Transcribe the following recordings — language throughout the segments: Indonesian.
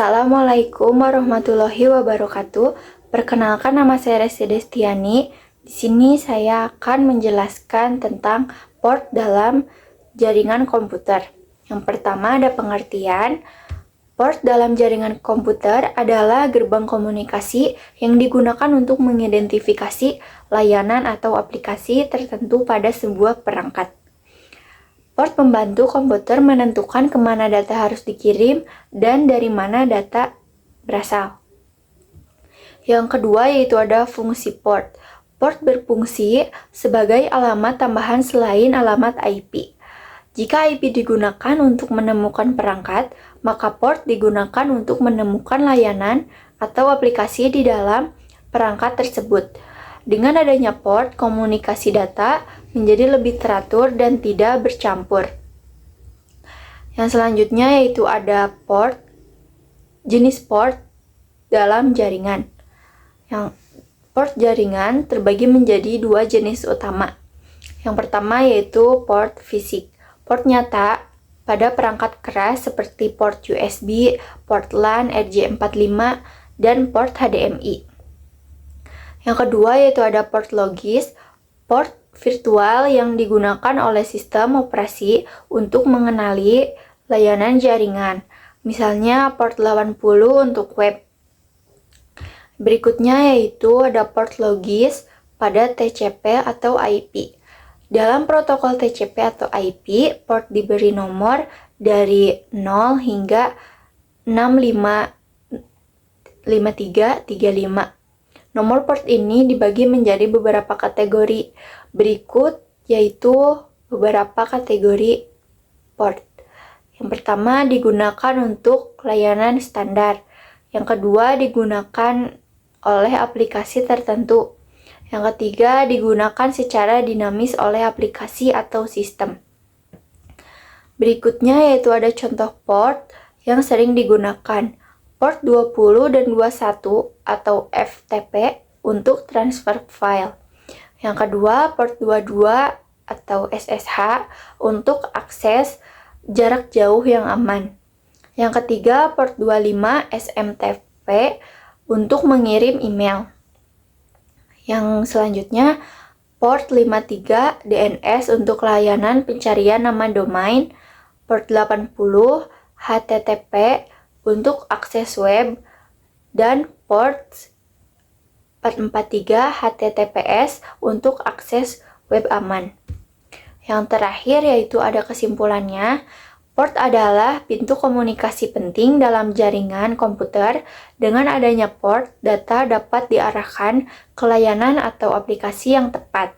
Assalamualaikum warahmatullahi wabarakatuh. Perkenalkan, nama saya Resti Destiani. Di sini saya akan menjelaskan tentang port dalam jaringan komputer. Yang pertama ada pengertian. Port dalam jaringan komputer adalah gerbang komunikasi yang digunakan untuk mengidentifikasi layanan atau aplikasi tertentu pada sebuah perangkat. Port membantu komputer menentukan kemana data harus dikirim dan dari mana data berasal. Yang kedua yaitu ada fungsi port. Port berfungsi sebagai alamat tambahan selain alamat IP. Jika IP digunakan untuk menemukan perangkat, maka port digunakan untuk menemukan layanan atau aplikasi di dalam perangkat tersebut. Dengan adanya port, komunikasi data menjadi lebih teratur dan tidak bercampur. Yang selanjutnya yaitu ada port, jenis port dalam jaringan. Yang port jaringan terbagi menjadi dua jenis utama. Yang pertama yaitu port fisik. Port nyata pada perangkat keras seperti port USB, port LAN, RJ45, dan port HDMI. Yang kedua yaitu ada port logis, port virtual yang digunakan oleh sistem operasi untuk mengenali layanan jaringan. Misalnya port 80 untuk web. Berikutnya yaitu ada port logis pada TCP atau IP. Dalam protokol TCP atau IP, port diberi nomor dari 0 hingga 655335. Nomor port ini dibagi menjadi beberapa kategori. Berikut yaitu beberapa kategori port. Yang pertama digunakan untuk layanan standar. Yang kedua digunakan oleh aplikasi tertentu. Yang ketiga digunakan secara dinamis oleh aplikasi atau sistem. Berikutnya yaitu ada contoh port yang sering digunakan. Port 20 dan 21 atau FTP untuk transfer file. Yang kedua, port 22 atau SSH untuk akses jarak jauh yang aman. Yang ketiga, port 25 SMTP untuk mengirim email. Yang selanjutnya, port 53 DNS untuk layanan pencarian nama domain. Port 80 HTTP untuk akses web, dan port 443 HTTPS untuk akses web aman. Yang terakhir yaitu ada kesimpulannya, port adalah pintu komunikasi penting dalam jaringan komputer. Dengan adanya port, data dapat diarahkan ke layanan atau aplikasi yang tepat.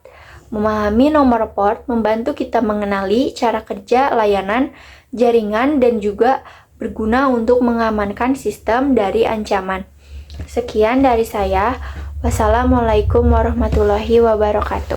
Memahami nomor port membantu kita mengenali cara kerja layanan, jaringan, dan juga berguna untuk mengamankan sistem dari ancaman. Sekian dari saya. Wassalamualaikum warahmatullahi wabarakatuh.